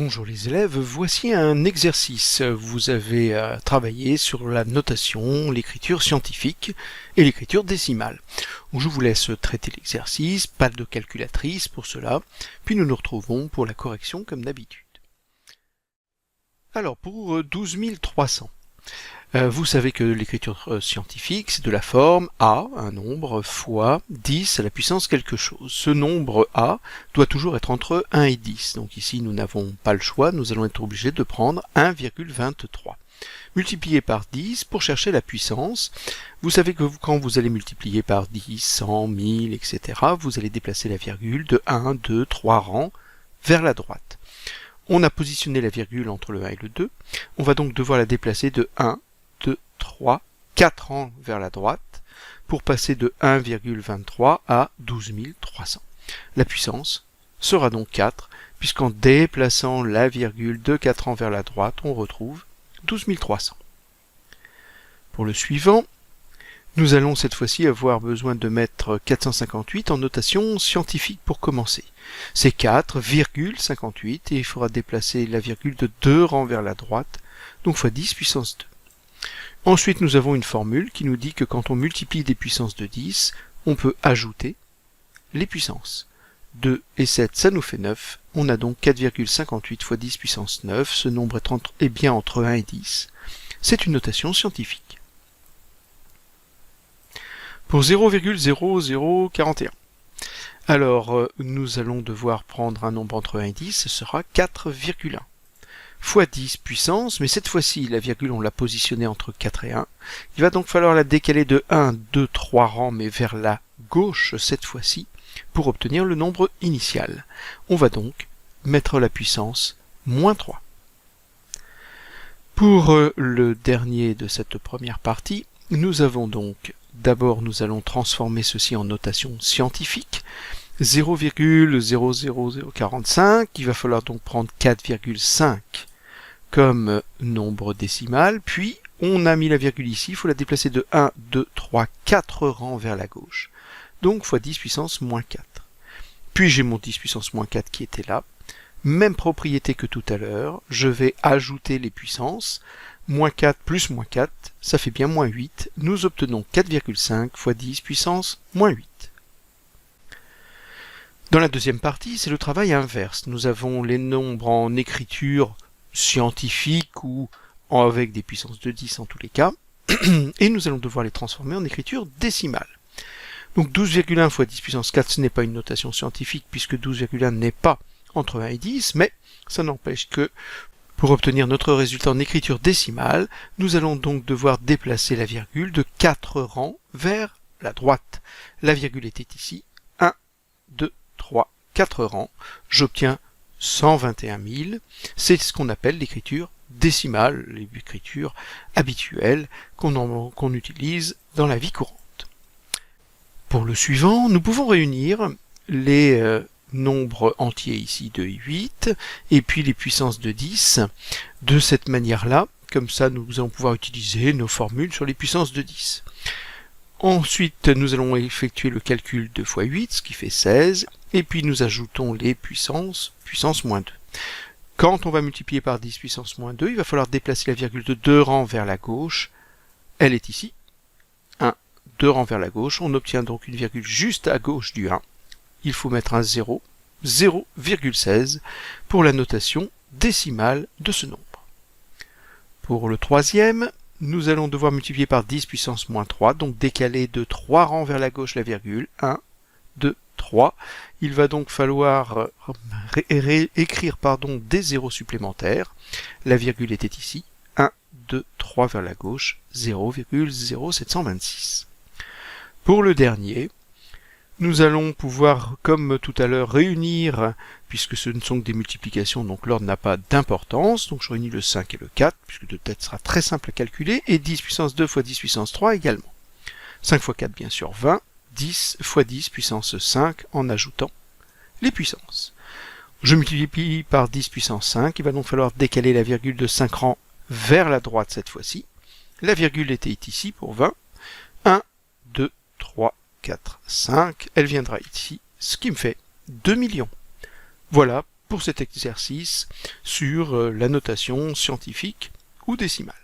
Bonjour les élèves, voici un exercice. Vous avez travaillé sur la notation, l'écriture scientifique et l'écriture décimale. Je vous laisse traiter l'exercice, pas de calculatrice pour cela, puis nous nous retrouvons pour la correction comme d'habitude. Alors pour 12 300, vous savez que l'écriture scientifique, c'est de la forme A, un nombre, fois 10 à la puissance quelque chose. Ce nombre A doit toujours être entre 1 et 10. Donc ici, nous n'avons pas le choix, nous allons être obligés de prendre 1,23. Multiplié par 10 pour chercher la puissance. Vous savez que quand vous allez multiplier par 10, 100, 1000, etc., vous allez déplacer la virgule de 1, 2, 3 rangs vers la droite. On a positionné la virgule entre le 1 et le 2. On va donc devoir la déplacer de 1, 2, 3, 4 rangs vers la droite pour passer de 1,23 à 12 300. La puissance sera donc 4, puisqu'en déplaçant la virgule de 4 rangs vers la droite, on retrouve 12 300. Pour le suivant, nous allons cette fois-ci avoir besoin de mettre 458 en notation scientifique pour commencer. C'est 4,58 et il faudra déplacer la virgule de 2 rangs vers la droite, donc fois 10 puissance 2. Ensuite, nous avons une formule qui nous dit que quand on multiplie des puissances de 10, on peut ajouter les puissances. 2 et 7, ça nous fait 9. On a donc 4,58 fois 10 puissance 9. Ce nombre est bien entre 1 et 10. C'est une notation scientifique. Pour 0,0041. Alors, nous allons devoir prendre un nombre entre 1 et 10, ce sera 4,1. Fois 10 puissance, mais cette fois-ci, la virgule, on l'a positionnée entre 4 et 1. Il va donc falloir la décaler de 1, 2, 3 rangs, mais vers la gauche cette fois-ci, pour obtenir le nombre initial. On va donc mettre la puissance moins 3. Pour le dernier de cette première partie, nous avons donc, d'abord nous allons transformer ceci en notation scientifique, 0,00045, il va falloir donc prendre 4,5 comme nombre décimal, puis on a mis la virgule ici, il faut la déplacer de 1, 2, 3, 4 rangs vers la gauche, donc fois 10 puissance moins 4. Puis j'ai mon 10 puissance moins 4 qui était là, même propriété que tout à l'heure, je vais ajouter les puissances, moins 4 plus moins 4, ça fait bien moins 8, nous obtenons 4,5 fois 10 puissance moins 8. Dans la deuxième partie, c'est le travail inverse. Nous avons les nombres en écriture scientifique ou avec des puissances de 10 en tous les cas, et nous allons devoir les transformer en écriture décimale. Donc 12,1 fois 10 puissance 4, ce n'est pas une notation scientifique puisque 12,1 n'est pas entre 1 et 10, mais ça n'empêche que pour obtenir notre résultat en écriture décimale, nous allons donc devoir déplacer la virgule de 4 rangs vers la droite. La virgule était ici, 1, 2, 3, 4 rangs, j'obtiens 121 000, c'est ce qu'on appelle l'écriture décimale, l'écriture habituelle qu'on utilise dans la vie courante. Pour le suivant, nous pouvons réunir les nombres entiers ici de 8 et puis les puissances de 10 de cette manière-là, comme ça nous allons pouvoir utiliser nos formules sur les puissances de 10. Ensuite, nous allons effectuer le calcul de fois 8, ce qui fait 16, et puis nous ajoutons les puissances, puissance moins 2. Quand on va multiplier par 10 puissance moins 2, il va falloir déplacer la virgule de 2 rangs vers la gauche. Elle est ici. 1, 2 rangs vers la gauche. On obtient donc une virgule juste à gauche du 1. Il faut mettre un 0, 0,16 pour la notation décimale de ce nombre. Pour le troisième, nous allons devoir multiplier par 10 puissance moins 3, donc décaler de 3 rangs vers la gauche la virgule, 1, 2, 3. Il va donc falloir écrire des zéros supplémentaires. La virgule était ici, 1, 2, 3 vers la gauche, 0,0726. Pour le dernier, nous allons pouvoir, comme tout à l'heure, réunir, puisque ce ne sont que des multiplications, donc l'ordre n'a pas d'importance, donc je réunis le 5 et le 4, puisque de tête sera très simple à calculer, et 10 puissance 2 fois 10 puissance 3 également. 5 fois 4 bien sûr 20, 10 fois 10 puissance 5 en ajoutant les puissances. Je multiplie par 10 puissance 5, il va donc falloir décaler la virgule de 5 rangs vers la droite cette fois-ci. La virgule était ici pour 20, 1, 2, 3, 4, 5, elle viendra ici, ce qui me fait 2 millions. Voilà pour cet exercice sur la notation scientifique ou décimale.